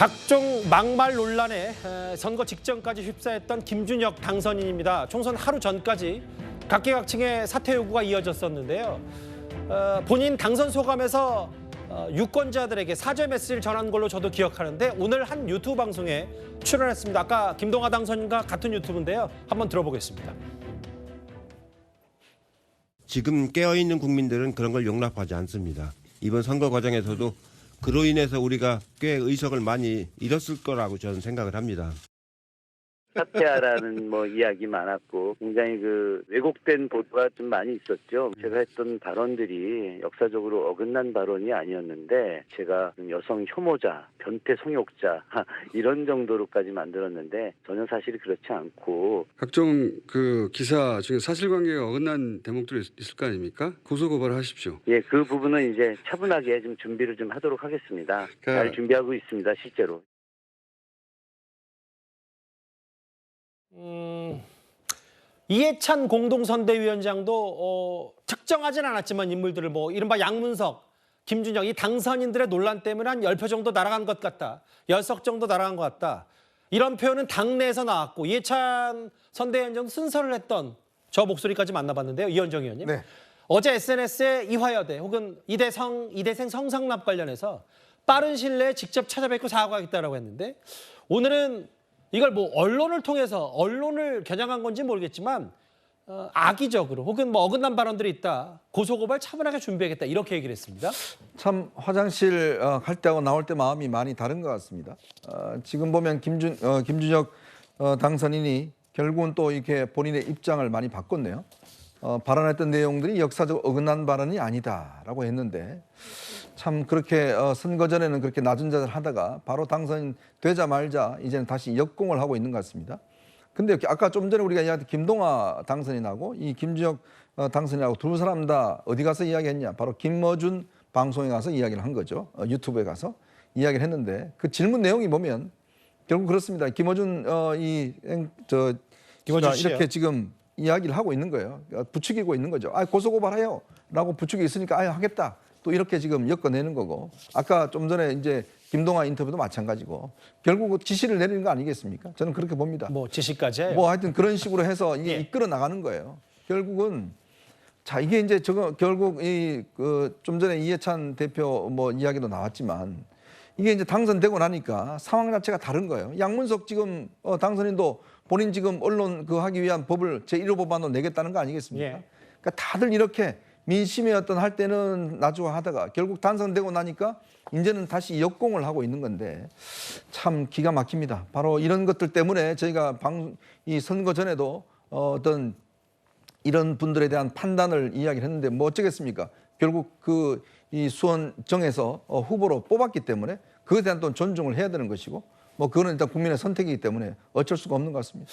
각종 막말 논란에 선거 직전까지 휩싸였던 김준혁 당선인입니다. 총선 하루 전까지 각계각층의 사퇴 요구가 이어졌었는데요. 본인 당선 소감에서 유권자들에게 사죄 메시지를 전한 걸로 저도 기억하는데 오늘 한 유튜브 방송에 출연했습니다. 아까 김동하 당선인과 같은 유튜브인데요. 한번 들어보겠습니다. 지금 깨어있는 국민들은 그런 걸 용납하지 않습니다. 이번 선거 과정에서도 그로 인해서 우리가 꽤 의석을 많이 잃었을 거라고 저는 생각을 합니다. 사퇴하라는 이야기 많았고 굉장히 왜곡된 보도가 좀 많이 있었죠. 제가 했던 발언들이 역사적으로 어긋난 발언이 아니었는데 제가 여성 혐오자, 변태 성욕자 이런 정도로까지 만들었는데 전혀 사실이 그렇지 않고 각종 기사 중에 사실관계가 어긋난 대목들이 있을 거 아닙니까? 고소고발하십시오. 예, 그 부분은 이제 차분하게 좀 준비를 좀 하도록 하겠습니다. 잘 준비하고 있습니다, 실제로. 이해찬 공동선대위원장도 특정하진 않았지만 인물들을 이른바 양문석, 김준혁 이 당선인들의 논란 때문에 한 10표 정도 날아간 것 같다. 10석 정도 날아간 것 같다. 이런 표현은 당내에서 나왔고 이해찬 선대위원장도 순서를 했던 저 목소리까지 만나봤는데요. 이현정 의원님. 네. 어제 SNS에 이화여대 혹은 이대생 성상납 관련해서 빠른 시일 내에 직접 찾아뵙고 사과하겠다라고 했는데 오늘은 이걸 언론을 통해서 언론을 겨냥한 건지 모르겠지만 악의적으로 혹은 어긋난 발언들이 있다. 고소고발 차분하게 준비하겠다. 이렇게 얘기를 했습니다. 참 화장실 갈 때하고 나올 때 마음이 많이 다른 것 같습니다. 지금 보면 김준혁 당선인이 결국은 또 이렇게 본인의 입장을 많이 바꿨네요. 발언했던 내용들이 역사적 어긋난 발언이 아니다라고 했는데 참 그렇게 선거 전에는 그렇게 낮은 자세를 하다가 바로 당선인 되자 말자 이제는 다시 역공을 하고 있는 것 같습니다. 근데 아까 좀 전에 우리가 이야기했던 김동하 당선인하고 이 김준혁 당선인하고 두 사람 다 어디 가서 이야기했냐? 바로 김어준 방송에 가서 이야기를 한 거죠. 유튜브에 가서 이야기를 했는데 그 질문 내용이 보면 결국 그렇습니다. 김어준 김어준 씨요? 이렇게 지금 이야기를 하고 있는 거예요. 부추기고 있는 거죠. 고소고발해요. 라고 부추기 있으니까 하겠다. 또 이렇게 지금 엮어내는 거고. 아까 좀 전에 이제 김동하 인터뷰도 마찬가지고. 결국 지시를 내리는 거 아니겠습니까? 저는 그렇게 봅니다. 지시까지 해요. 하여튼 그런 식으로 해서 이게 예. 이끌어 나가는 거예요. 결국은 이게 이제 결국 좀 전에 이해찬 대표 이야기도 나왔지만 이게 이제 당선되고 나니까 상황 자체가 다른 거예요. 양문석 지금 당선인도 본인 지금 언론 하기 위한 법을 제1호 법안으로 내겠다는 거 아니겠습니까? 예. 그러니까 다들 이렇게 민심의 할 때는 놔주고 하다가 결국 당선되고 나니까 이제는 다시 역공을 하고 있는 건데 참 기가 막힙니다. 바로 이런 것들 때문에 저희가 이 선거 전에도 어떤 이런 분들에 대한 판단을 이야기를 했는데 어쩌겠습니까? 결국 이 수원정에서 후보로 뽑았기 때문에 그것에 대한 또 존중을 해야 되는 것이고 그거는 일단 국민의 선택이기 때문에 어쩔 수가 없는 것 같습니다.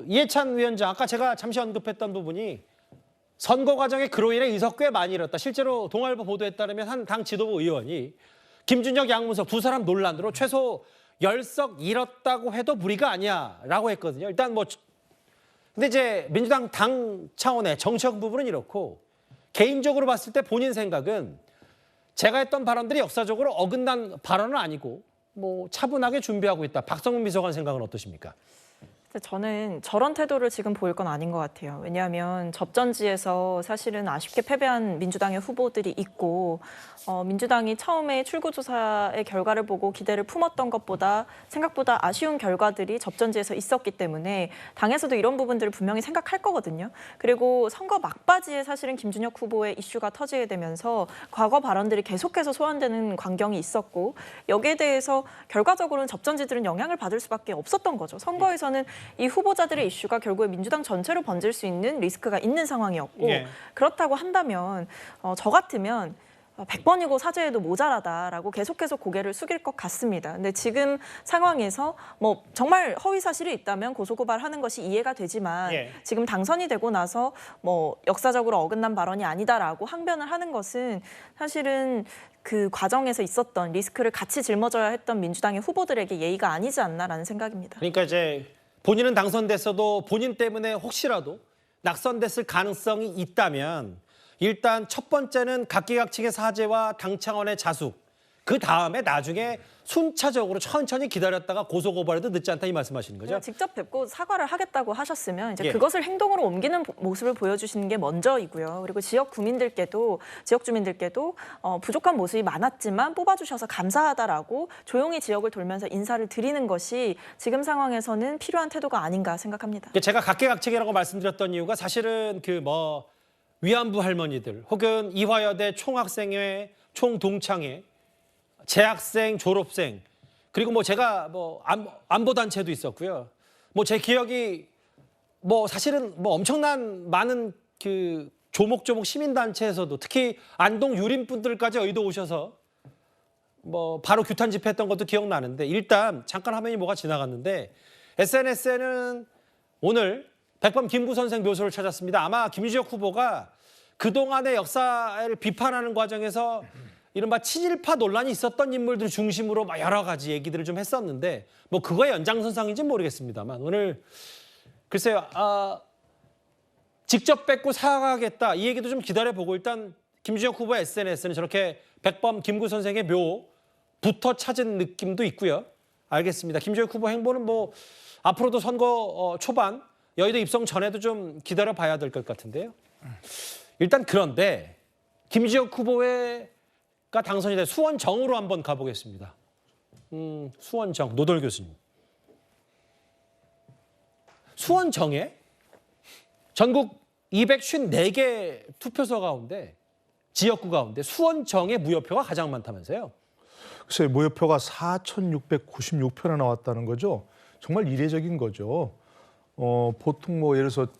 이해찬 위원장 아까 제가 잠시 언급했던 부분이 선거 과정에 그로 인해 의석 꽤 많이 잃었다. 실제로 동아일보 보도에 따르면 한 당 지도부 의원이 김준혁, 양문석 두 사람 논란으로 최소 10석 잃었다고 해도 무리가 아니야라고 했거든요. 일단 근데 이제 민주당 당 차원의 정책 부분은 이렇고 개인적으로 봤을 때 본인 생각은 제가 했던 발언들이 역사적으로 어긋난 발언은 아니고 차분하게 준비하고 있다. 박성문 비서관 생각은 어떠십니까? 저는 저런 태도를 지금 보일 건 아닌 것 같아요. 왜냐하면 접전지에서 사실은 아쉽게 패배한 민주당의 후보들이 있고 민주당이 처음에 출구조사의 결과를 보고 기대를 품었던 것보다 생각보다 아쉬운 결과들이 접전지에서 있었기 때문에 당에서도 이런 부분들을 분명히 생각할 거거든요. 그리고 선거 막바지에 사실은 김준혁 후보의 이슈가 터지게 되면서 과거 발언들이 계속해서 소환되는 광경이 있었고 여기에 대해서 결과적으로는 접전지들은 영향을 받을 수밖에 없었던 거죠. 선거에서는 이 후보자들의 이슈가 결국에 민주당 전체로 번질 수 있는 리스크가 있는 상황이었고 예. 그렇다고 한다면 저 같으면 100번이고 사죄해도 모자라다라고 계속해서 고개를 숙일 것 같습니다. 근데 지금 상황에서 정말 허위 사실이 있다면 고소고발하는 것이 이해가 되지만 예. 지금 당선이 되고 나서 역사적으로 어긋난 발언이 아니다라고 항변을 하는 것은 사실은 그 과정에서 있었던 리스크를 같이 짊어져야 했던 민주당의 후보들에게 예의가 아니지 않나라는 생각입니다. 그러니까 이제 본인은 당선됐어도 본인 때문에 혹시라도 낙선됐을 가능성이 있다면 일단 첫 번째는 각계각층의 사죄와 당 차원의 자숙, 그 다음에 나중에 순차적으로 천천히 기다렸다가 고소고발해도 늦지 않다 이 말씀하시는 거죠? 직접 뵙고 사과를 하겠다고 하셨으면 이제 예. 그것을 행동으로 옮기는 모습을 보여주시는 게 먼저이고요. 그리고 지역 주민들께도 부족한 모습이 많았지만 뽑아주셔서 감사하다라고 조용히 지역을 돌면서 인사를 드리는 것이 지금 상황에서는 필요한 태도가 아닌가 생각합니다. 제가 각계각층이라고 말씀드렸던 이유가 사실은 그 뭐 위안부 할머니들 혹은 이화여대 총학생회, 총동창회, 재학생, 졸업생 그리고 뭐 제가 뭐 안보 단체도 있었고요. 뭐 제 기억이 뭐 사실은 뭐 엄청난 많은 그 조목조목 시민 단체에서도 특히 안동 유림분들까지 여의도 오셔서 뭐 바로 규탄 집회했던 것도 기억나는데 일단 잠깐 화면이 뭐가 지나갔는데 SNS에는 오늘 백범 김구 선생 묘소를 찾았습니다. 아마 김주혁 후보가 그동안의 역사를 비판하는 과정에서 이른바 친일파 논란이 있었던 인물들 중심으로 막 여러 가지 얘기들을 좀 했었는데 뭐 그거의 연장선상인지는 모르겠습니다만 오늘 글쎄요 직접 뵙고 사과하겠다 이 얘기도 좀 기다려보고 일단 김주혁 후보의 SNS는 저렇게 백범 김구 선생의 묘부터 찾은 느낌도 있고요. 알겠습니다. 김주혁 후보 행보는 뭐 앞으로도 선거 초반 여의도 입성 전에도 좀 기다려봐야 될 것 같은데요. 일단 그런데 김주혁 후보가 당선이 된 수원정으로 한번 가보겠습니다. 수원정 노돌 교수님. 수원정에 전국 254개 투표소 가운데 지역구 가운데 수원정의 무효표가 가장 많다면서요? 글쎄요, 무효표가 4,696표나 나왔다는 거죠. 정말 이례적인 거죠. 보통 뭐 예를 들어서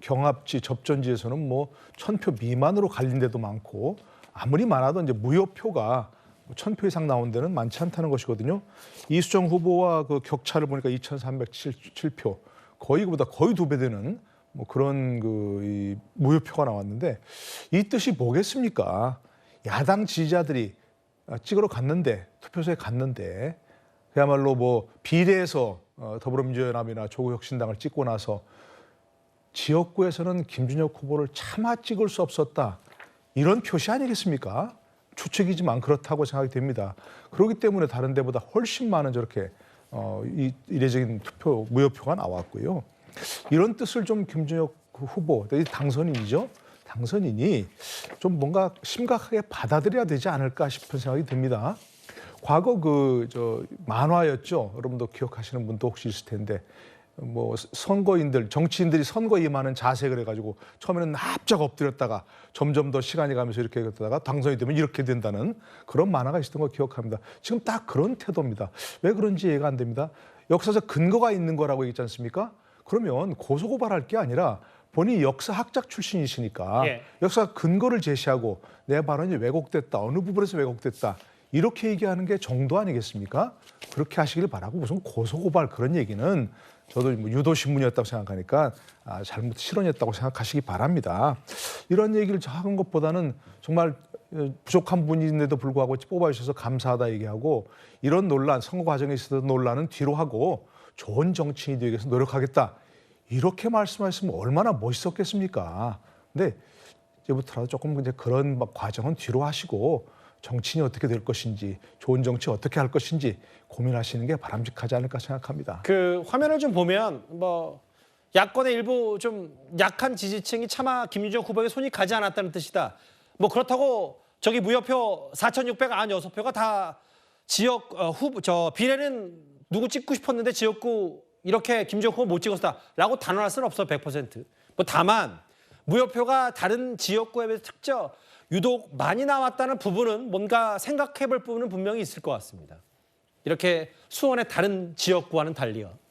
경합지, 접전지에서는 뭐 1,000표 미만으로 갈린 데도 많고 아무리 많아도 이제 무효표가 1,000표 이상 나온 데는 많지 않다는 것이거든요. 이수정 후보와 그 격차를 보니까 2,307표, 그보다 거의 2배 되는 뭐 그런 이 무효표가 나왔는데 이 뜻이 뭐겠습니까? 야당 지지자들이 찍으러 갔는데 투표소에 갔는데 그야말로 뭐 비례해서 더불어민주연합이나 조국혁신당을 찍고 나서 지역구에서는 김준혁 후보를 차마 찍을 수 없었다. 이런 표시 아니겠습니까? 추측이지만 그렇다고 생각이 됩니다. 그렇기 때문에 다른 데보다 훨씬 많은 저렇게 이례적인 투표, 무효표가 나왔고요. 이런 뜻을 좀 김준혁 후보, 당선인이죠. 당선인이 좀 뭔가 심각하게 받아들여야 되지 않을까 싶은 생각이 듭니다. 과거 만화였죠. 여러분도 기억하시는 분도 혹시 있을 텐데 뭐 정치인들이 선거에 임하는 자세 그래가지고 처음에는 납작 엎드렸다가 점점 더 시간이 가면서 이렇게 했다가 당선이 되면 이렇게 된다는 그런 만화가 있었던 거 기억합니다. 지금 딱 그런 태도입니다. 왜 그런지 이해가 안 됩니다. 역사적 근거가 있는 거라고 얘기했지 않습니까? 그러면 고소고발할 게 아니라 본인이 역사학자 출신이시니까 역사 근거를 제시하고 내 발언이 왜곡됐다. 어느 부분에서 왜곡됐다. 이렇게 얘기하는 게 정도 아니겠습니까? 그렇게 하시길 바라고 무슨 고소고발 그런 얘기는 저도 뭐 유도신문이었다고 생각하니까 잘못 실언이었다고 생각하시기 바랍니다. 이런 얘기를 하는 것보다는 정말 부족한 분인데도 불구하고 뽑아주셔서 감사하다 얘기하고 이런 논란, 선거 과정에 있었던 논란은 뒤로 하고 좋은 정치인이 되기 위해서 노력하겠다. 이렇게 말씀하셨으면 얼마나 멋있었겠습니까? 근데 이제부터라도 조금 이제 그런 과정은 뒤로 하시고 정치인이 어떻게 될 것인지, 좋은 정치 어떻게 할 것인지 고민하시는 게 바람직하지 않을까 생각합니다. 그 화면을 좀 보면 뭐 야권의 일부 좀 약한 지지층이 차마 김준혁 후보에게 손이 가지 않았다는 뜻이다. 뭐 그렇다고 저기 무효표 4,696표가 다 지역 비례는 누구 찍고 싶었는데 지역구 이렇게 김준혁 후보 못 찍었다라고 단언할 수는 없어 100%. 뭐 다만 무효표가 다른 지역구에 비해서 유독 많이 나왔다는 부분은 뭔가 생각해볼 부분은 분명히 있을 것 같습니다. 이렇게 수원의 다른 지역구와는 달리요.